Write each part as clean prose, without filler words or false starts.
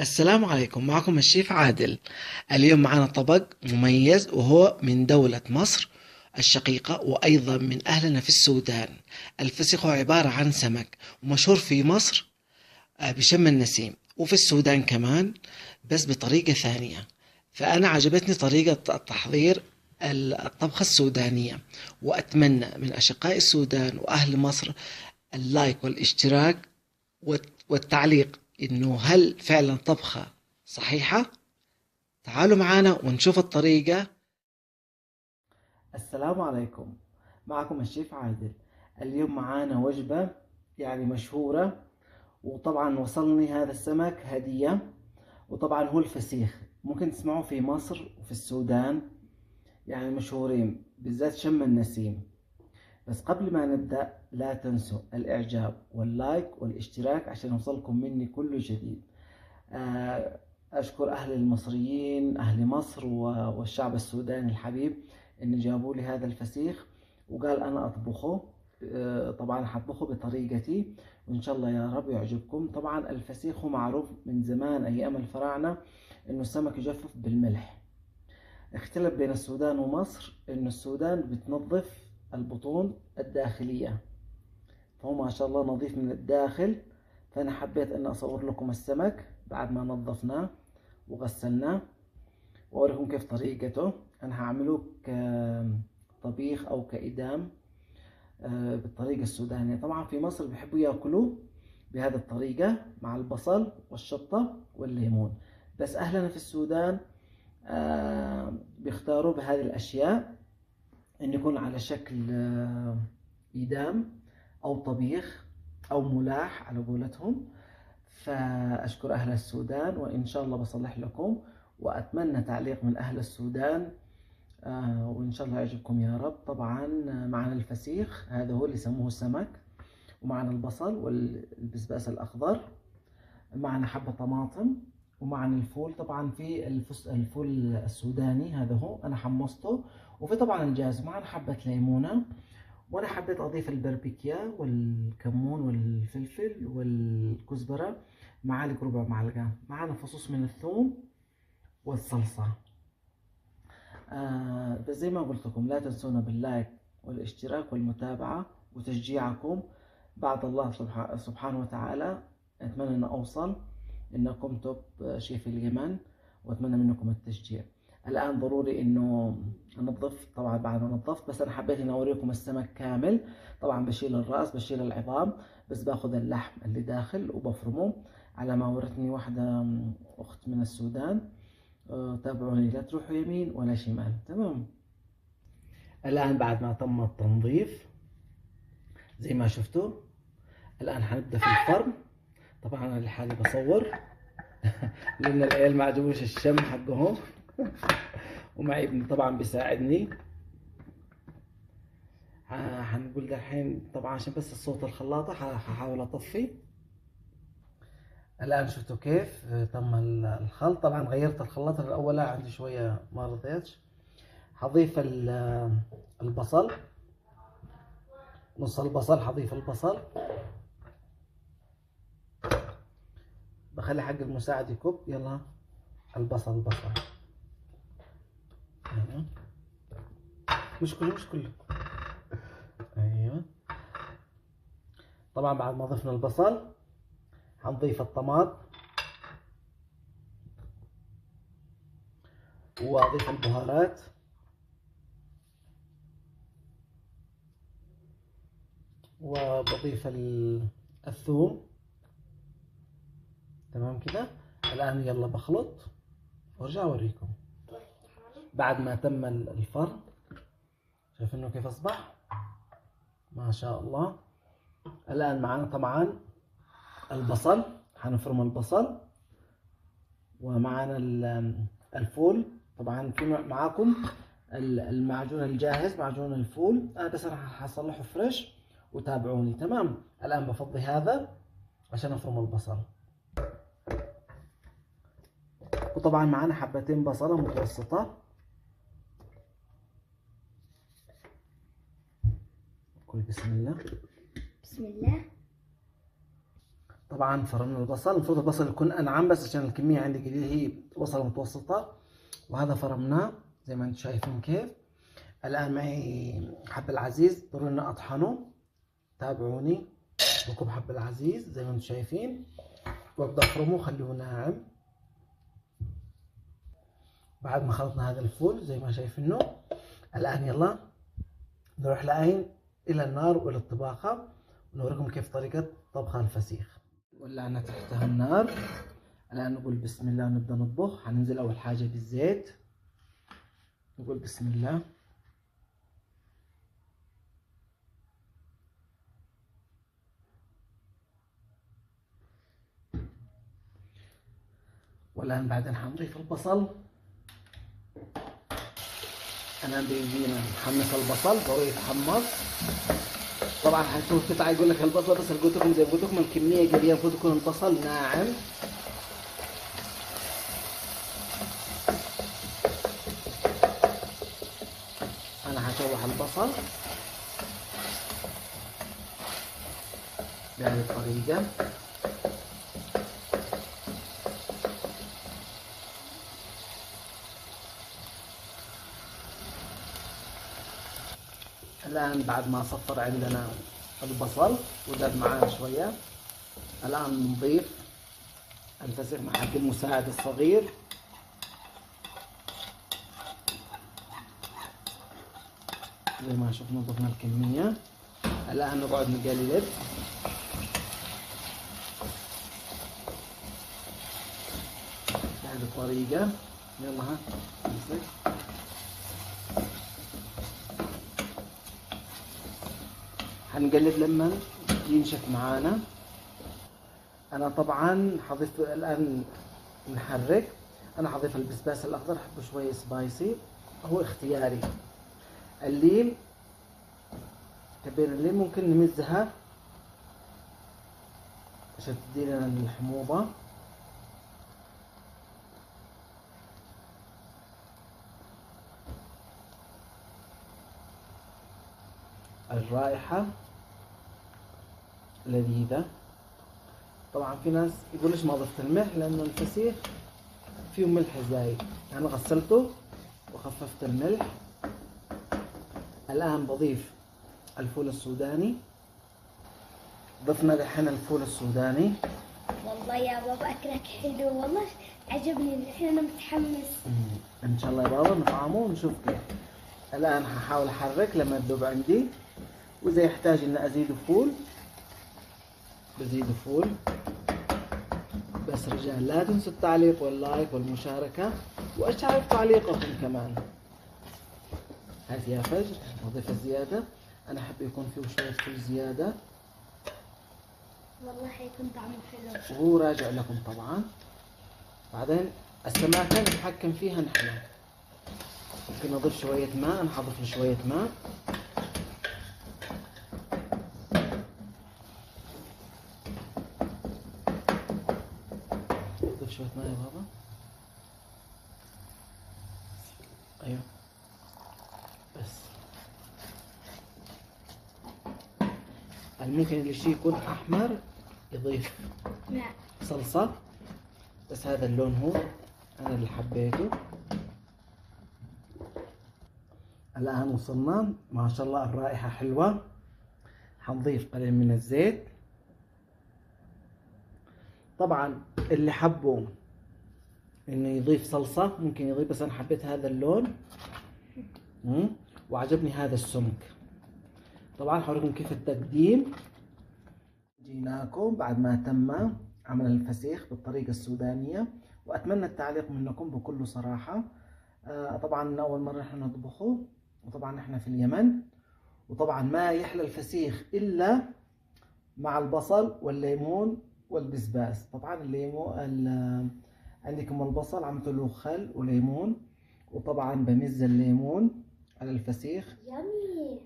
السلام عليكم، معكم الشيف عادل. اليوم معنا طبق مميز وهو من دولة مصر الشقيقة وأيضا من أهلنا في السودان. الفسيخ هو عبارة عن سمك ومشهور في مصر بشم النسيم، وفي السودان كمان بس بطريقة ثانية. فأنا عجبتني طريقة التحضير الطبخة السودانية، وأتمنى من أشقاء السودان وأهل مصر اللايك والاشتراك والتعليق إنه هل فعلا طبخة صحيحة. تعالوا معانا ونشوف الطريقة. السلام عليكم، معكم الشيف عادل. اليوم معانا وجبة يعني مشهورة، وطبعا وصلني هذا السمك هدية، وطبعا هو الفسيخ. ممكن تسمعوه في مصر وفي السودان، يعني مشهورين بالذات شم النسيم. بس قبل ما نبدأ لا تنسوا الإعجاب واللايك والاشتراك عشان يوصلكم مني كل جديد. أشكر أهل المصريين، أهل مصر والشعب السوداني الحبيب إن جابوا لي هذا الفسيخ وقال أنا أطبخه. طبعا حطبخه بطريقتي وإن شاء الله يا رب يعجبكم. طبعا الفسيخ هو معروف من زمان أيام الفراعنة إنه السمك يجفف بالملح. اختلف بين السودان ومصر إنه السودان بتنظف البطون الداخلية، فهو ما شاء الله نظيف من الداخل. فأنا حبيت أن أصور لكم السمك بعد ما نظفناه وغسلناه وأوريكم كيف طريقته. أنا هعمله كطبيخ أو كإدام بالطريقة السودانية. طبعا في مصر بيحبوا يأكلوه بهذه الطريقة مع البصل والشطة والليمون، بس أهلنا في السودان بيختاروا بهذه الأشياء إن يكون على شكل إدام أو طبيخ أو ملاح على قولتهم. فأشكر أهل السودان وإن شاء الله بصلح لكم، وأتمنى تعليق من أهل السودان وإن شاء الله يعجبكم يا رب. طبعا معنا الفسيخ، هذا هو اللي يسموه السمك، ومعنا البصل والبسباس الأخضر، معنا حبة طماطم، ومعنا الفول. طبعا في الفول السوداني هذا هو أنا حمصته، وفي طبعا الجاهز. معنا حبة ليمونة، وانا حبيت اضيف البربكيا والكمون والفلفل والكزبرة، معالق ربع معلقة. معنا فصوص من الثوم والصلصة. بس زي ما قلت لكم لا تنسونا باللايك والاشتراك والمتابعة وتشجيعكم. بعد الله سبحانه وتعالى أتمنى أن أوصل إنكم توب شيف اليمن، وأتمنى منكم التشجيع. الآن ضروري إنه أنظف. طبعا بعد ما نظفت، بس أنا حبيت إني أوريكم السمك كامل. طبعا بشيل الرأس، بشيل العظام، بس باخذ اللحم اللي داخل وبفرمه على ما ورتني واحدة أخت من السودان. تابعوني، لا تروحوا يمين ولا شمال. تمام. الآن بعد ما تم التنظيف زي ما شفتوا، الآن حنبدأ في الفرم. طبعا أنا لحالي بصور لأن العيال ما عجبوش الشم حقهم ومعي ابني طبعا بيساعدني. حنقول دحين طبعا عشان بس الصوت الخلاطة ححاول أطفي. الآن شفتوا كيف تم الخلط. طبعا غيرت الخلاطة الأولى، عندي شوية ما رضيتش. حضيف البصل، نص البصل حضيف البصل. بخلي حق المساعد يكب. يلا البصل. ايوه، مش كله. ايوه. طبعا بعد ما ضفنا البصل حنضيف الطماط واضيف البهارات وبضيف الثوم. تمام كده. الآن يلا بخلط وارجع اوريكم بعد ما تم الفرن. شايفينه كيف اصبح؟ ما شاء الله. الآن معنا طبعا البصل، حنفرم البصل، ومعنا الفول. طبعا في معاكم المعجون الجاهز، معجون الفول. انا بس راح اصلحه فريش وتابعوني. تمام. الان بفضي هذا عشان افرم البصل. وطبعا معنا حبتين بصلة متوسطة. قولي بسم الله. بسم الله. طبعا فرمنا البصل، المفروض البصل يكون انعم بس عشان الكميه عندي قليله، هي بصله متوسطه، وهذا فرمناه زي ما انتم شايفين كيف. الان معي حب العزيز، ضروري اني اطحنه، تابعوني. بكب حب العزيز زي ما انتم شايفين، وابدا افرمه خليه ناعم. بعد ما خلطنا هذا الفول زي ما شايفينه، الان يلا نروح الى النار والى الطباخه، ونوريكم كيف طريقه طبخ الفسيخ. ولعنا تحتها النار، الان نقول بسم الله ونبدا نطبخ. هننزل اول حاجه بالزيت، نقول بسم الله. والان بعدين حنضيف البصل. الان بيجينا نحمص البصل، ضروري يتحمص. طبعا هتشوف قطعه يقول لك البصل، بس قلت لكم زي ما قلت لكم الكميه قليله، المفروض يكون البصل ناعم. انا هشوح البصل بهذه الطريقه. الآن بعد ما صفر عندنا البصل وذاب معانا شوية، الآن نضيف الفسيخ مع حق المساعد الصغير. زي ما شفنا ضفنا الكمية. الآن نقعد نقلب بهذه الطريقة. يلا ها امسك. هنقلب لما ينشف معانا. انا طبعا حضيف الان نحرك. انا حضيف البسباس الاخضر، احبه شويه سبايسي، هو اختياري. الليم، كبير الليم ممكن نمزها عشان تدينا الحموضه. الرائحه لذيذه. طبعا في ناس يقول ليش ما ضفت الملح، لانه الفسيخ فيه ملح زايد. انا غسلته وخففت الملح. الان بضيف الفول السوداني. ضفنا دحين الفول السوداني. والله يا بابا اكلك حلو، والله عجبني. الحين انا متحمس. ان شاء الله يا بابا نطعمه ونشوف كيف. الان هحاول احرك لما تذوب عندي، واذا يحتاج ان ازيد فول بزيد فول. بس رجال لا تنسوا التعليق واللايك والمشاركة، واشارك تعليقكم كمان. هات يا فجر نضيف الزيادة. انا احب يكون فيه شوية فول زيادة، والله حيكون طعمه حلو. وهو راجع لكم طبعا. بعدين السماكة نتحكم فيها نحن. ممكن نضيف شوية ماء، انا حضيف له شوية ماء. ضيف شوية ماء يا بابا. ايوه بس. ممكن اللي شيء يكون احمر يضيف نعم. صلصة، بس هذا اللون هو انا اللي حبيته. الان وصلنا، ما شاء الله الرائحة حلوة. حنضيف قليل من الزيت. طبعا اللي حبه انه يضيف صلصة ممكن يضيف، بس انا حبيت هذا اللون وعجبني هذا السمك. طبعا حوريكم كيف التقديم. جيناكم بعد ما تم عمل الفسيخ بالطريقة السودانية، واتمنى التعليق منكم بكل صراحة. طبعا اول مرة احنا نطبخه، وطبعا احنا في اليمن، وطبعا ما يحلى الفسيخ الا مع البصل والليمون والبسباس. طبعا الليمون عندكم البصل عملت له خل وليمون، وطبعا بمز الليمون على الفسيخ. يمي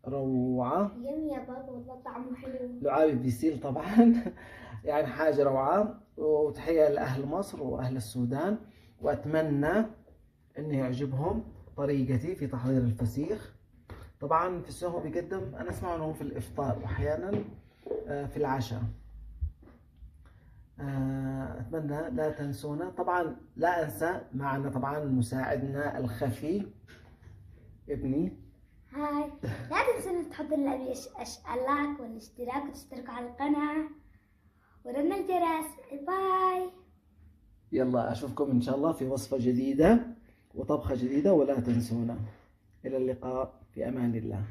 روعة. يمي يا بابا، والله طعمه حلو. لعابي بيسيل طبعا. يعني حاجة روعة. وتحية لأهل مصر وأهل السودان، وأتمنى أن يعجبهم طريقتي في تحضير الفسيخ. طبعا في السهو بيقدم، أنا أسمع أنه في الإفطار وأحيانا في العشاء. أتمنى لا تنسونا. طبعا لا أنسى معنا طبعا مساعدنا الخفي ابني. هاي، لا تنسون تحطوا لنا اللايك والاشتراك وتشتركوا على القناة ورن الجرس. باي. يلا أشوفكم إن شاء الله في وصفة جديدة وطبخة جديدة، ولا تنسونا. إلى اللقاء، في أمان الله.